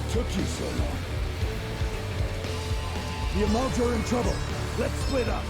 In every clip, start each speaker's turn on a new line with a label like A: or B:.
A: What took you so long? The Amalts are in trouble. Let's split up.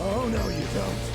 A: Oh, no, you don't.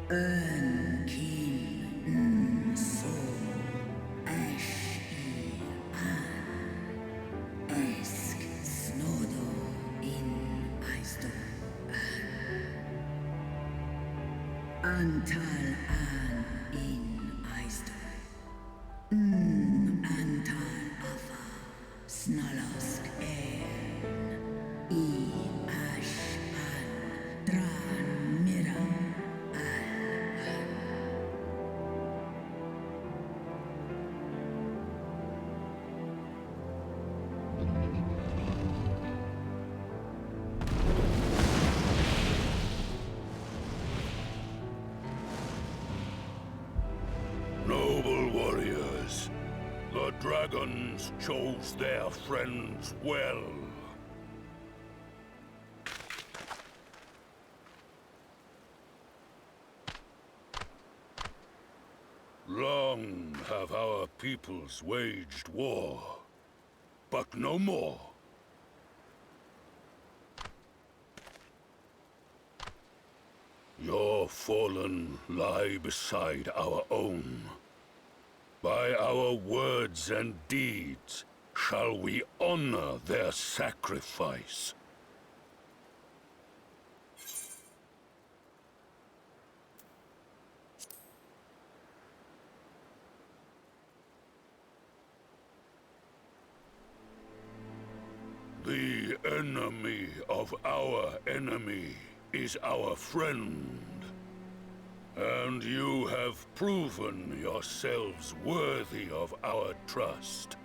B: Ffxiv so Ffxiv esk snodo in aisto antal an in aisto antal afa snalask I ash an dran mira
C: Noble warriors, the dragons chose their friends well. Long have our peoples waged war, but no more. Your fallen lie beside our own. By our words and deeds shall we honor their sacrifice. The enemy of our enemy is our friend. And you have proven yourselves worthy of our trust.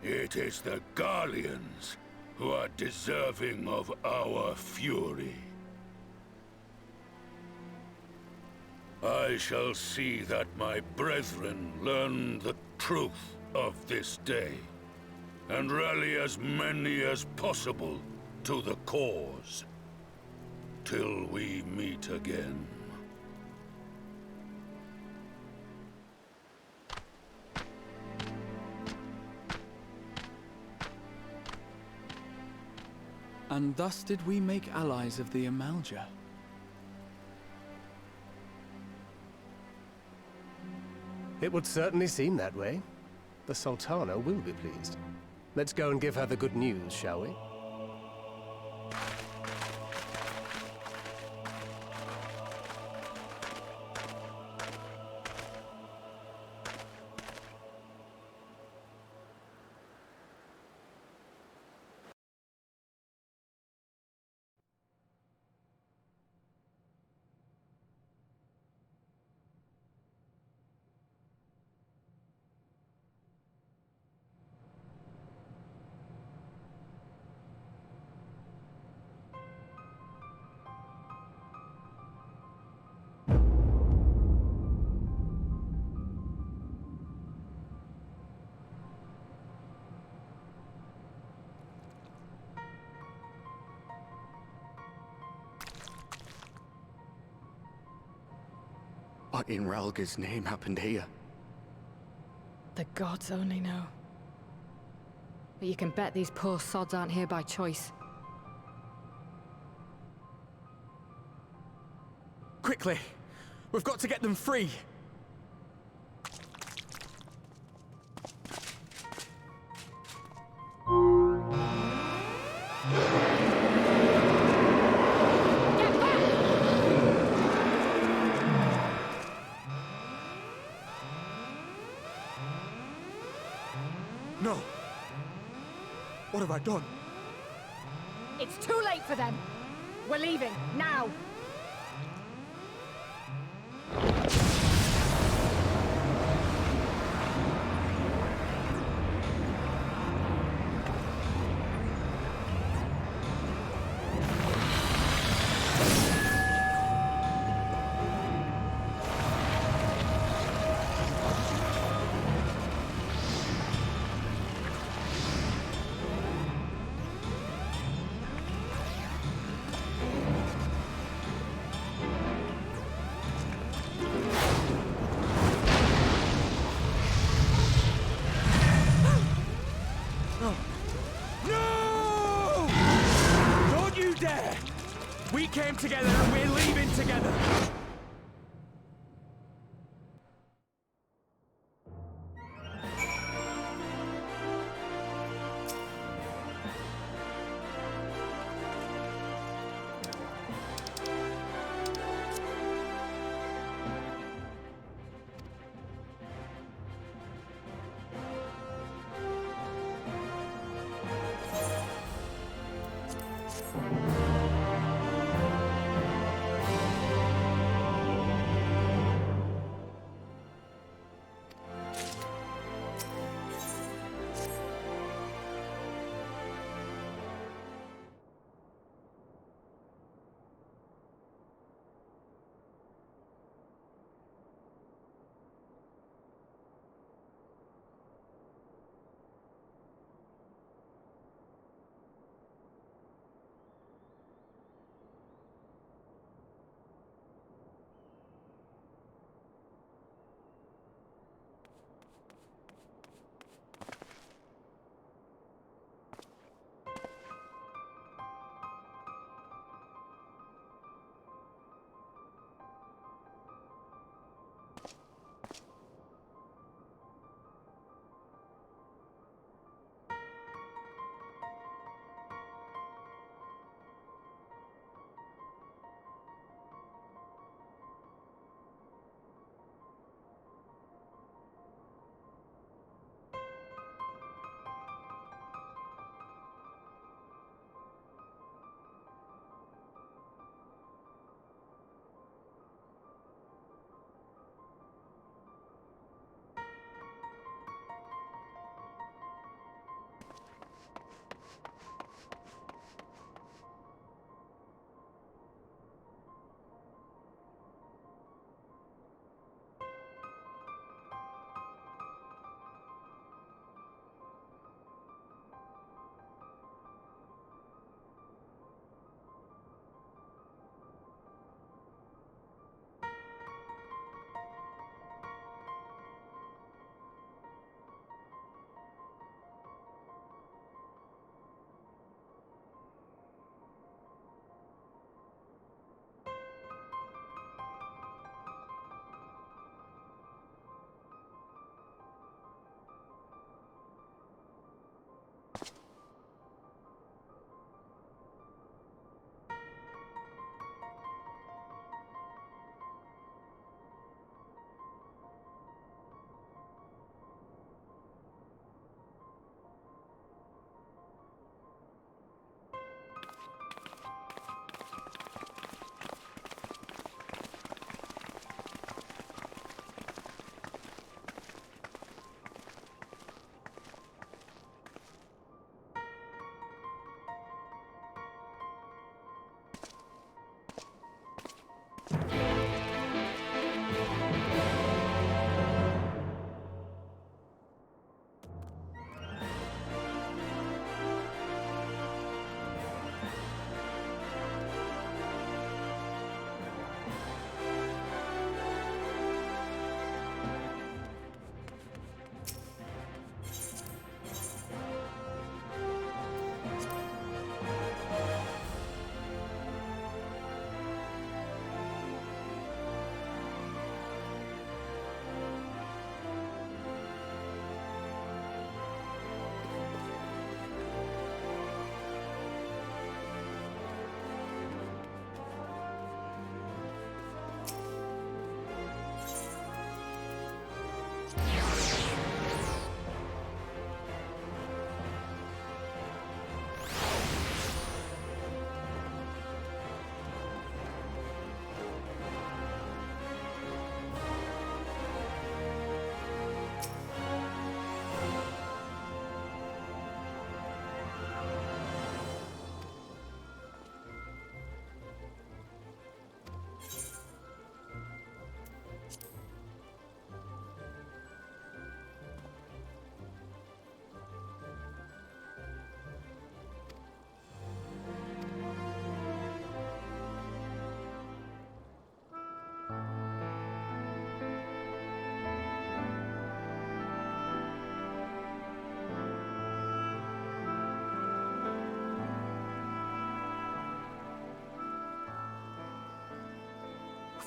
C: It is the Guardians who are deserving of our fury. I shall see that my brethren learn the truth of this day, and rally as many as possible to the cause, till we meet again.
D: And thus did we make allies of the Amalja.
E: It would certainly seem that way. The Sultana will be pleased. Let's go and give her the good news, shall we?
F: What in Ralga's name happened here?
G: The gods only know. But you can bet these poor sods aren't here by choice.
F: Quickly! We've got to get them free! No! What have I done?
G: It's too late for them! We're leaving, now!
F: We came together and we're leaving together!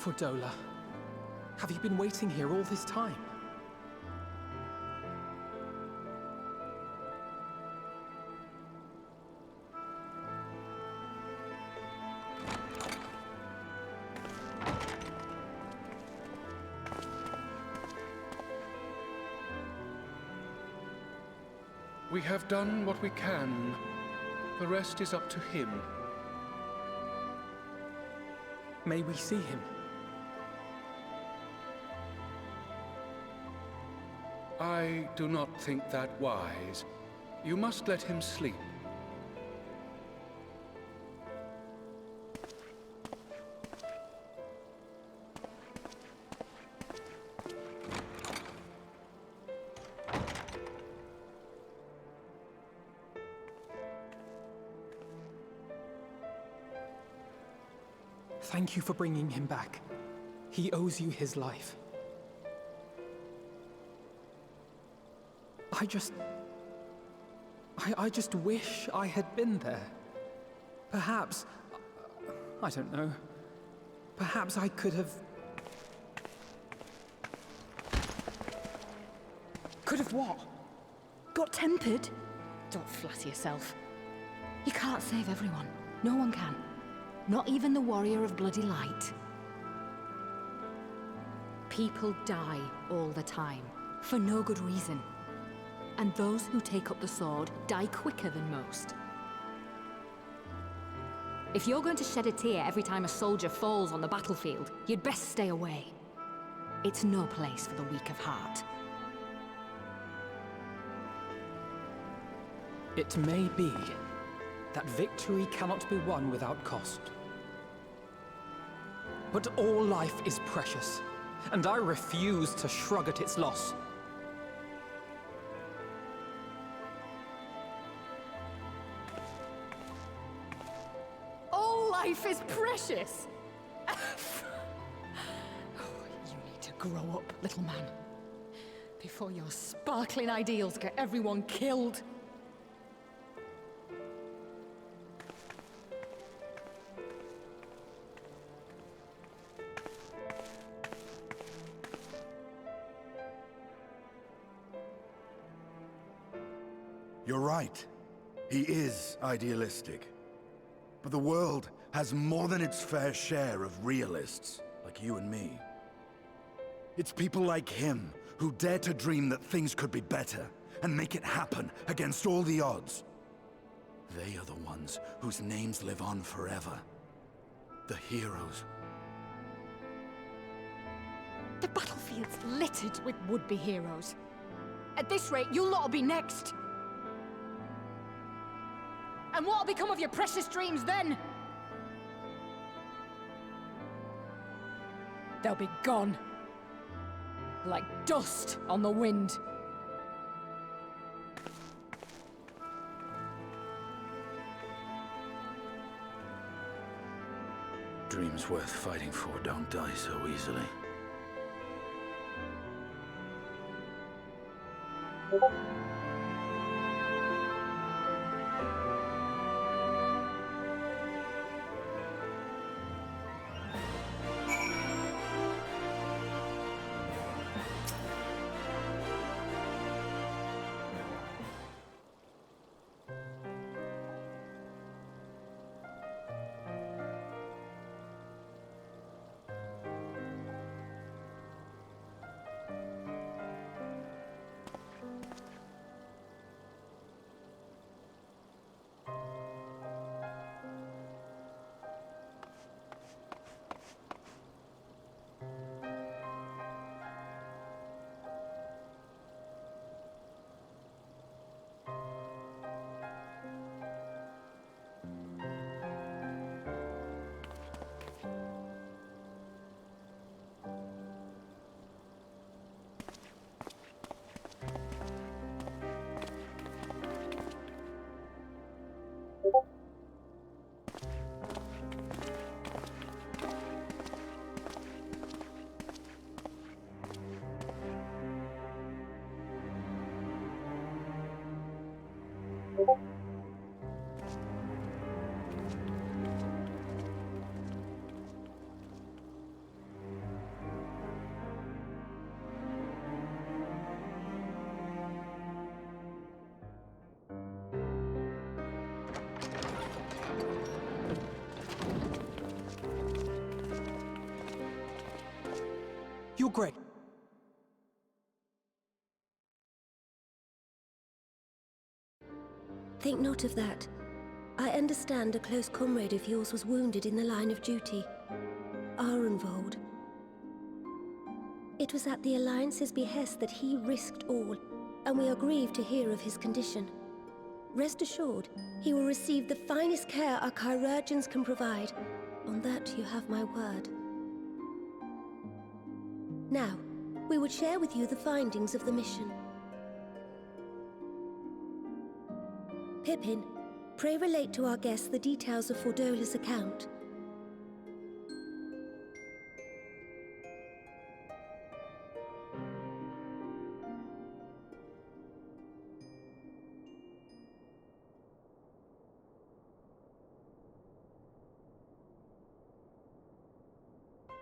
D: Fordola, have you been waiting here all this time?
H: We have done what we can. The rest is up to him.
D: May we see him?
H: I do not think that wise. You must let him sleep.
D: Thank you for bringing him back. He owes you his life. I just wish I had been there. Perhaps, I don't know. Perhaps I could have...
G: Could have what? Got tempered? Don't flatter yourself. You can't save everyone. No one can. Not even the warrior of bloody light. People die all the time, for no good reason. And those who take up the sword die quicker than most. If you're going to shed a tear every time a soldier falls on the battlefield, you'd best stay away. It's no place for the weak of heart.
D: It may be that victory cannot be won without cost. But all life is precious, and I refuse to shrug at its loss.
G: All life is precious! You need to grow up, little man. Before your sparkling ideals get everyone killed.
I: You're right. He is idealistic. But the world has more than its fair share of realists, like you and me. It's people like him who dare to dream that things could be better, and make it happen against all the odds. They are the ones whose names live on forever. The heroes.
G: The battlefield's littered with would-be heroes. At this rate, you'll lot'll be next. And what'll become of your precious dreams then? They'll be gone. Like dust on the wind.
C: Dreams worth fighting for don't die so easily.
J: Think not of that. I understand a close comrade of yours was wounded in the line of duty. Arenvold. It was at the Alliance's behest that he risked all, and we are grieved to hear of his condition. Rest assured, he will receive the finest care our chirurgeons can provide. On that you have my word. Now, we would share with you the findings of the mission. Pippin, pray relate to our guests the details of Fordola's account.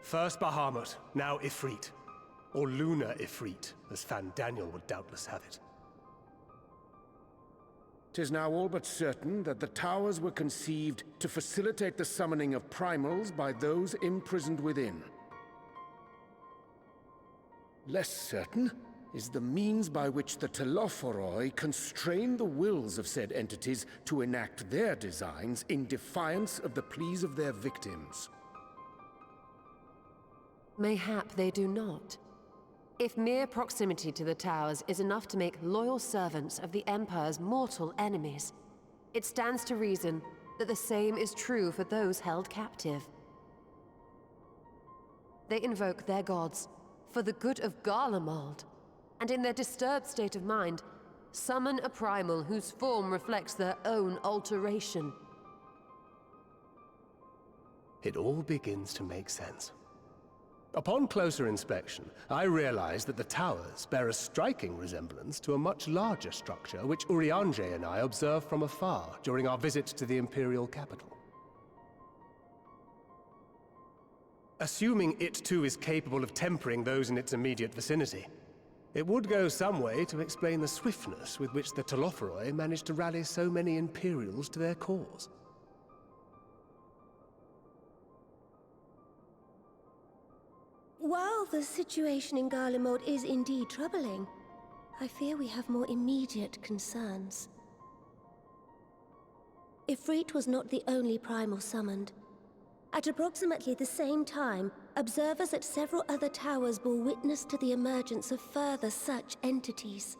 E: First Bahamut, now Ifrit. Or Lunar Ifrit, as Fan Daniel would doubtless have it.
K: 'Tis now all but certain that the towers were conceived to facilitate the summoning of primals by those imprisoned within. Less certain is the means by which the Telophoroi constrain the wills of said entities to enact their designs in defiance of the pleas of their victims.
L: Mayhap they do not. If mere proximity to the towers is enough to make loyal servants of the Empire's mortal enemies, it stands to reason that the same is true for those held captive. They invoke their gods for the good of Garlemald, and in their disturbed state of mind, summon a primal whose form reflects their own alteration.
E: It all begins to make sense. Upon closer inspection, I realized that the towers bear a striking resemblance to a much larger structure which Urianger and I observed from afar during our visit to the Imperial capital. Assuming it too is capable of tempering those in its immediate vicinity, it would go some way to explain the swiftness with which the Telophoroi managed to rally so many Imperials to their cause.
J: While the situation in Garlemald is indeed troubling, I fear we have more immediate concerns. Ifrit was not the only primal summoned. At approximately the same time, observers at several other towers bore witness to the emergence of further such entities.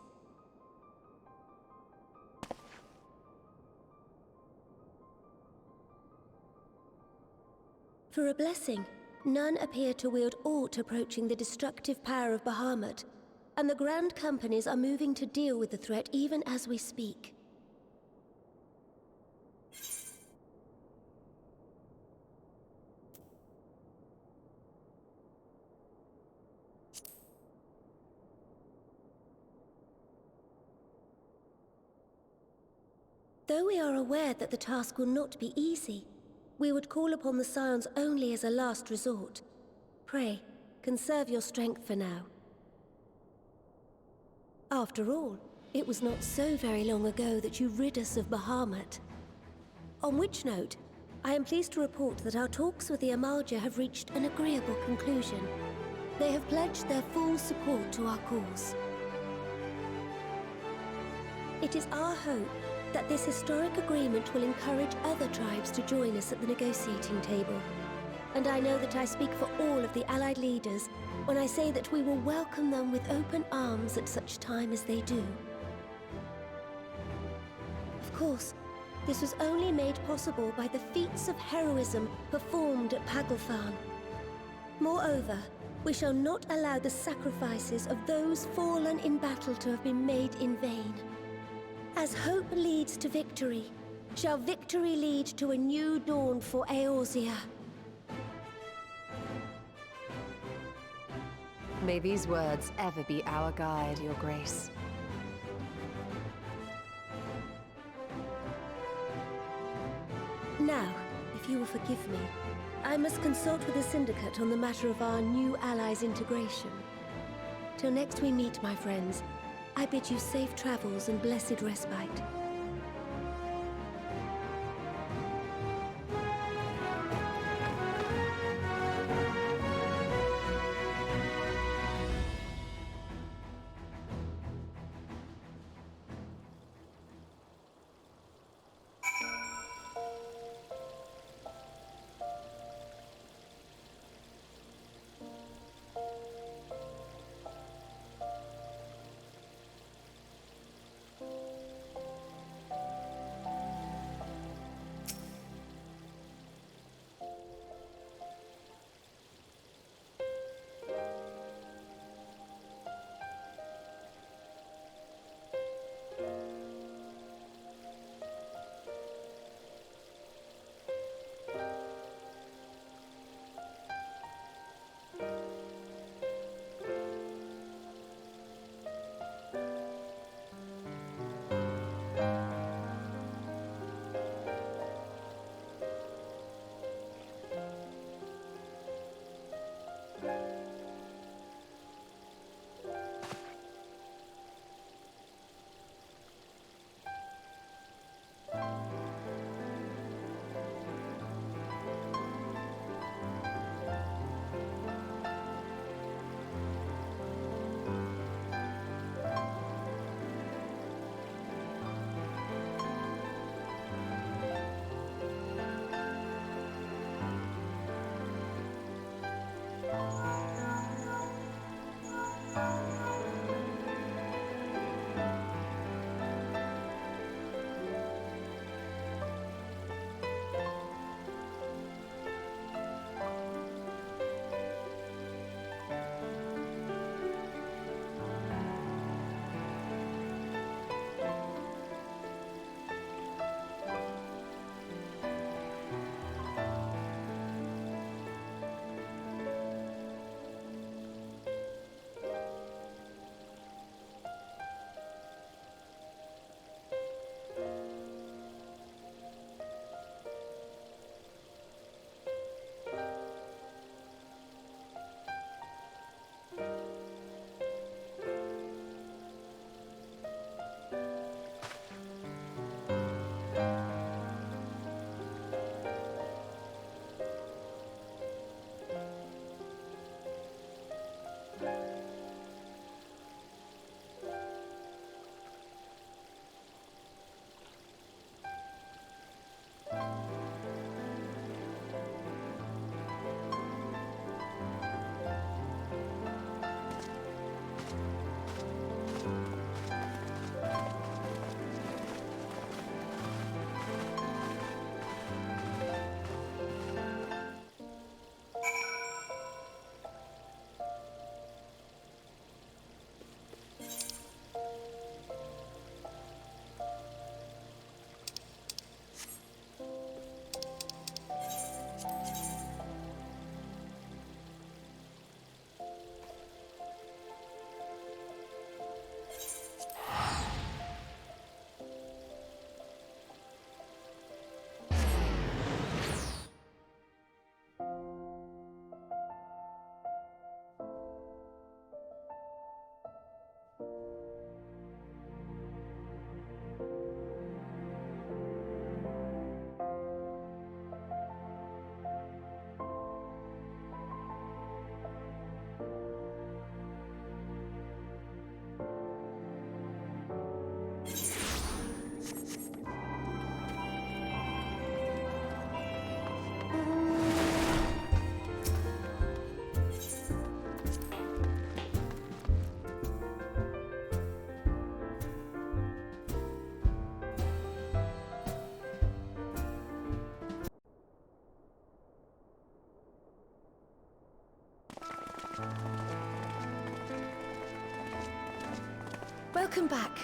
J: For a blessing, none appear to wield aught approaching the destructive power of Bahamut, and the Grand Companies are moving to deal with the threat even as we speak. Though we are aware that the task will not be easy, we would call upon the Scions only as a last resort. Pray, conserve your strength for now. After all, it was not so very long ago that you rid us of Bahamut. On which note, I am pleased to report that our talks with the Amalja have reached an agreeable conclusion. They have pledged their full support to our cause. It is our hope that this historic agreement will encourage other tribes to join us at the negotiating table. And I know that I speak for all of the Allied leaders when I say that we will welcome them with open arms at such time as they do. Of course, this was only made possible by the feats of heroism performed at Paglfan. Moreover, we shall not allow the sacrifices of those fallen in battle to have been made in vain. As hope leads to victory, shall victory lead to a new dawn for Eorzea.
L: May these words ever be our guide, Your Grace.
J: Now, if you will forgive me, I must consult with the Syndicate on the matter of our new allies' integration. Till next we meet, my friends, I bid you safe travels and blessed respite.
G: Welcome back.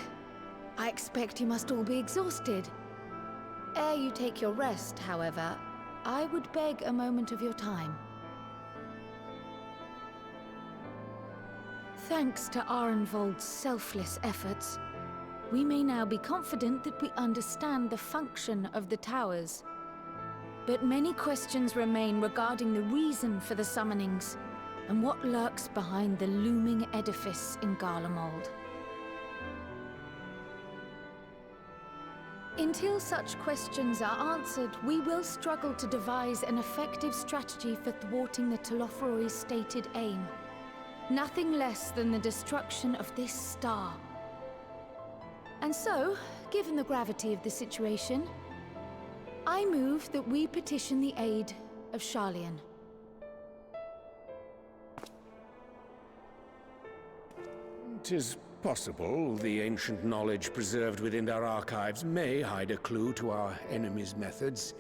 G: I expect you must all be exhausted. Ere you take your rest, however, I would beg a moment of your time. Thanks to Arenvold's selfless efforts, we may now be confident that we understand the function of the towers. But many questions remain regarding the reason for the summonings and what lurks behind the looming edifice in Garlemald. Until such questions are answered, we will struggle to devise an effective strategy for thwarting the Telophoroi's stated aim. Nothing less than the destruction of this star. And so, given the gravity of the situation, I move that we petition the aid of Sharlayan.
K: 'Tis possible the ancient knowledge preserved within our archives may hide a clue to our enemy's methods.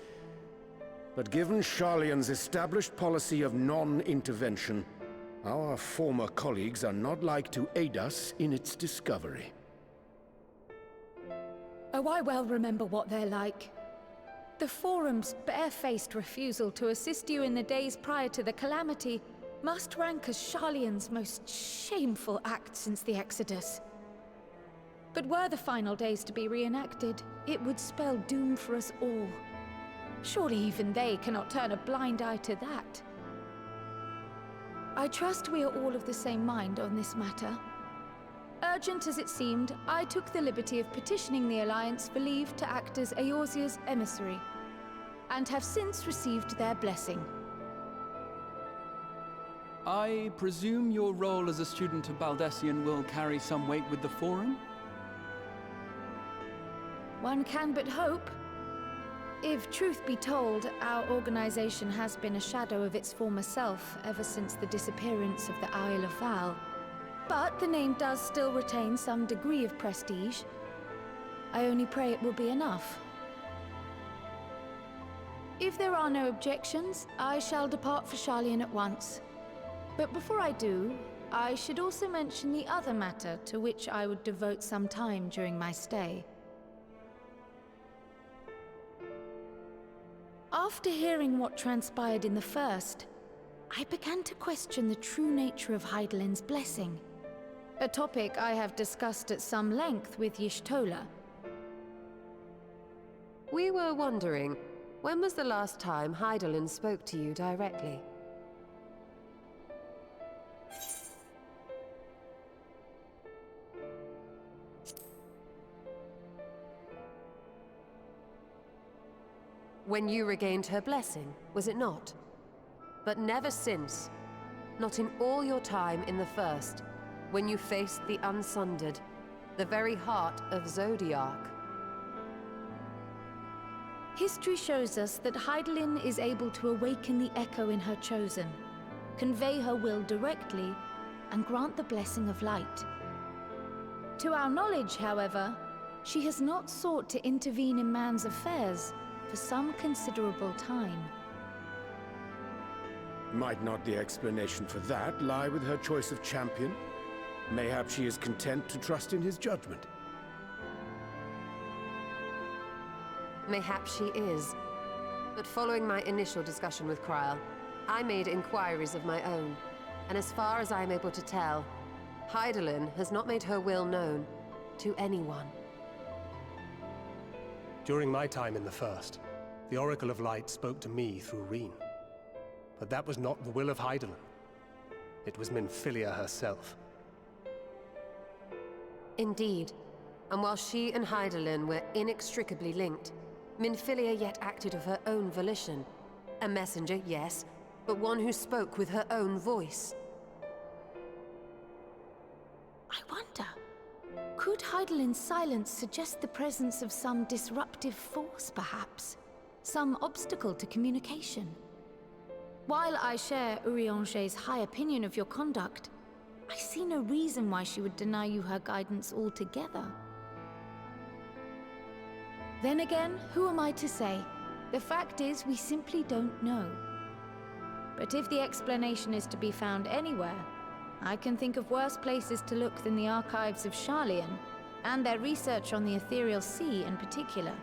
K: But given Sharlayan's established policy of non-intervention, our former colleagues are not like to aid us in its discovery.
G: Oh, I well remember what they're like. The Forum's barefaced refusal to assist you in the days prior to the calamity must rank as Sharlayan's most shameful act since the Exodus. But were the final days to be reenacted, it would spell doom for us all. Surely even they cannot turn a blind eye to that. I trust we are all of the same mind on this matter. Urgent as it seemed, I took the liberty of petitioning the Alliance for leave to act as Eorzea's emissary, and have since received their blessing.
D: I presume your role as a student of Baldessian will carry some weight with the Forum?
G: One can but hope. If truth be told, our organization has been a shadow of its former self ever since the disappearance of the Isle of Val. But the name does still retain some degree of prestige. I only pray it will be enough. If there are no objections, I shall depart for Sharlayan at once. But before I do, I should also mention the other matter to which I would devote some time during my stay. After hearing what transpired in the first, I began to question the true nature of Hydaelyn's blessing. A topic I have discussed at some length with Y'shtola.
L: We were wondering, when was the last time Hydaelyn spoke to you directly? When you regained her blessing, was it not? But never since. Not in all your time in the First, when you faced the Unsundered, the very heart of Zodiark.
G: History shows us that Hydaelyn is able to awaken the echo in her chosen, convey her will directly, and grant the blessing of light. To our knowledge, however, she has not sought to intervene in man's affairs for some considerable time.
K: Might not the explanation for that lie with her choice of champion? Mayhap she is content to trust in his judgment.
L: Mayhap she is. But following my initial discussion with Krile, I made inquiries of my own. And as far as I am able to tell, Hydaelyn has not made her will known to anyone.
E: During my time in the First, the Oracle of Light spoke to me through Reen. But that was not the will of Hydaelyn. It was Minfilia herself.
L: Indeed. And while she and Hydaelyn were inextricably linked, Minfilia yet acted of her own volition. A messenger, yes, but one who spoke with her own voice.
G: I wonder, could Hydaelyn's silence suggest the presence of some disruptive force, perhaps? Some obstacle to communication? While I share Urianger's high opinion of your conduct, I see no reason why she would deny you her guidance altogether. Then again, who am I to say? The fact is, we simply don't know. But if the explanation is to be found anywhere, I can think of worse places to look than the archives of Sharlayan, and their research on the Ethereal Sea in particular.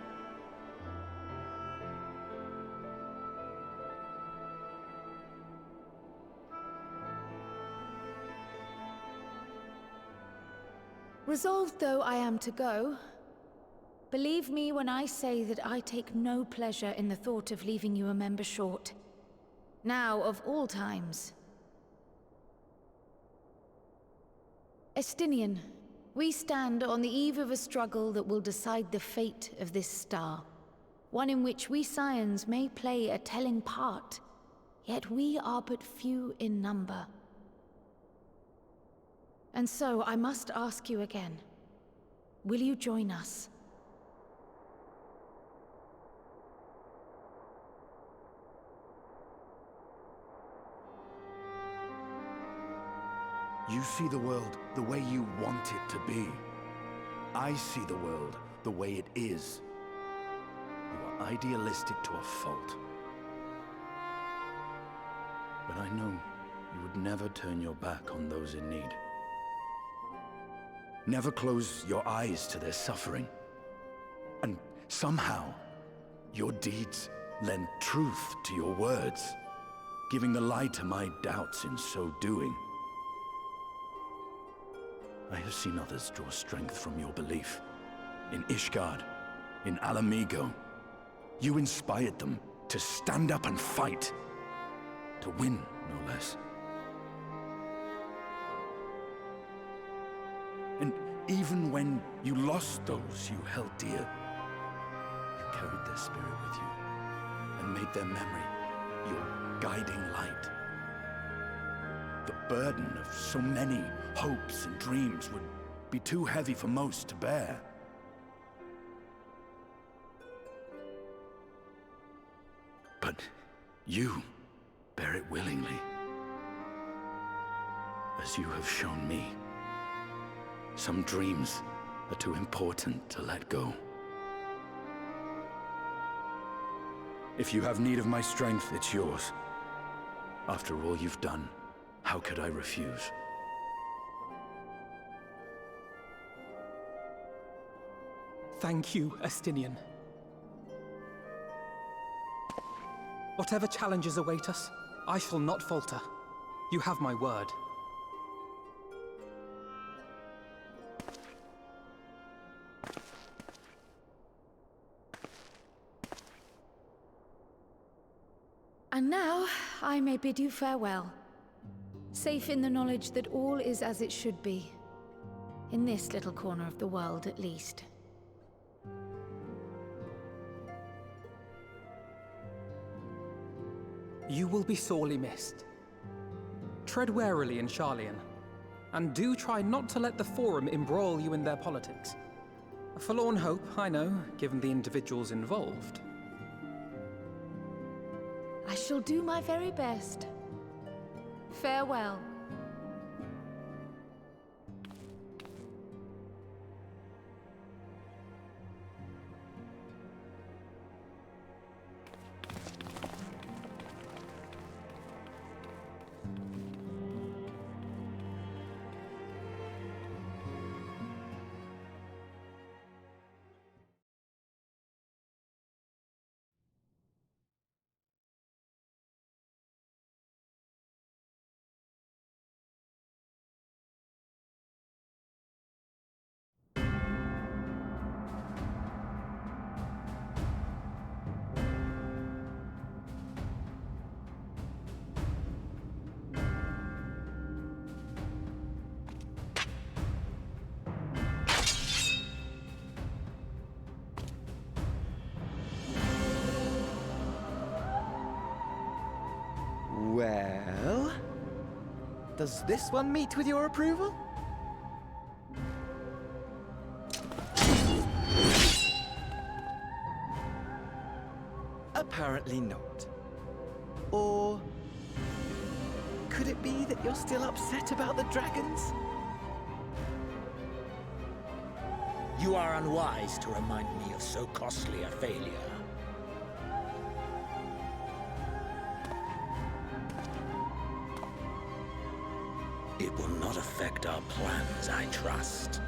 G: Resolved though I am to go, believe me when I say that I take no pleasure in the thought of leaving you a member short. Now, of all times. Estinian, we stand on the eve of a struggle that will decide the fate of this star. One in which we Scions may play a telling part, yet we are but few in number. And so I must ask you again, will you join us?
I: You see the world the way you want it to be. I see the world the way it is. You are idealistic to a fault. But I know you would never turn your back on those in need. Never close your eyes to their suffering. And somehow, your deeds lend truth to your words, giving the lie to my doubts in so doing. I have seen others draw strength from your belief. In Ishgard, in Alamigo. You inspired them to stand up and fight. To win, no less. And even when you lost those you held dear, you carried their spirit with you and made their memory your guiding light. The burden of so many hopes and dreams would be too heavy for most to bear. But you bear it willingly, as you have shown me. Some dreams are too important to let go. If you have need of my strength, it's yours. After all you've done, how could I refuse?
D: Thank you, Estinian. Whatever challenges await us, I shall not falter. You have my word.
G: And now, I may bid you farewell. Safe in the knowledge that all is as it should be. In this little corner of the world, at least.
D: You will be sorely missed. Tread warily in Sharlayan, and do try not to let the Forum embroil you in their politics. A forlorn hope, I know, given the individuals involved.
G: I shall do my very best. Farewell.
M: Well, does this one meet with your approval? Apparently not. Or could it be that you're still upset about the dragons?
N: You are unwise to remind me of so costly a failure. It will I trust.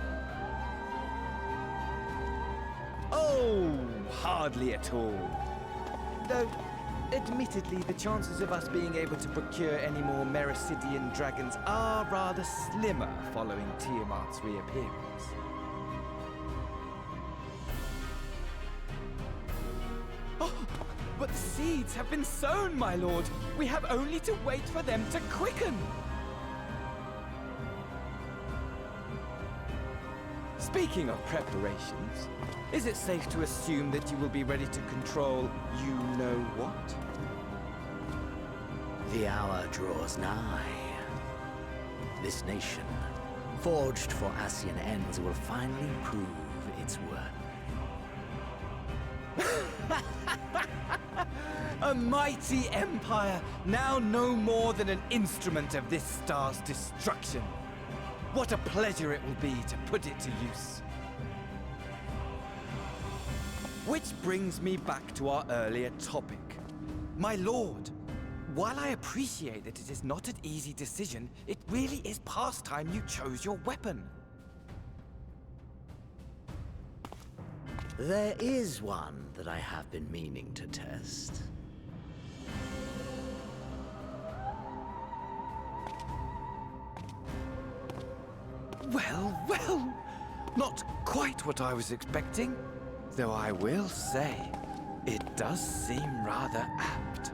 M: Oh, hardly at all. Though, admittedly, the chances of us being able to procure any more Mericidian dragons are rather slimmer following Tiamat's reappearance. Oh, but the seeds have been sown, my lord. We have only to wait for them to quicken. Speaking of preparations, is it safe to assume that you will be ready to control you-know-what?
N: The hour draws nigh. This nation, forged for Ascian ends, will finally prove its worth.
M: A mighty empire, now no more than an instrument of this star's destruction. What a pleasure it will be to put it to use. Which brings me back to our earlier topic. My lord, while I appreciate that it is not an easy decision, it really is past time you chose your weapon.
N: There is one that I have been meaning to test.
M: Well, well, not quite what I was expecting. Though I will say, it does seem rather apt.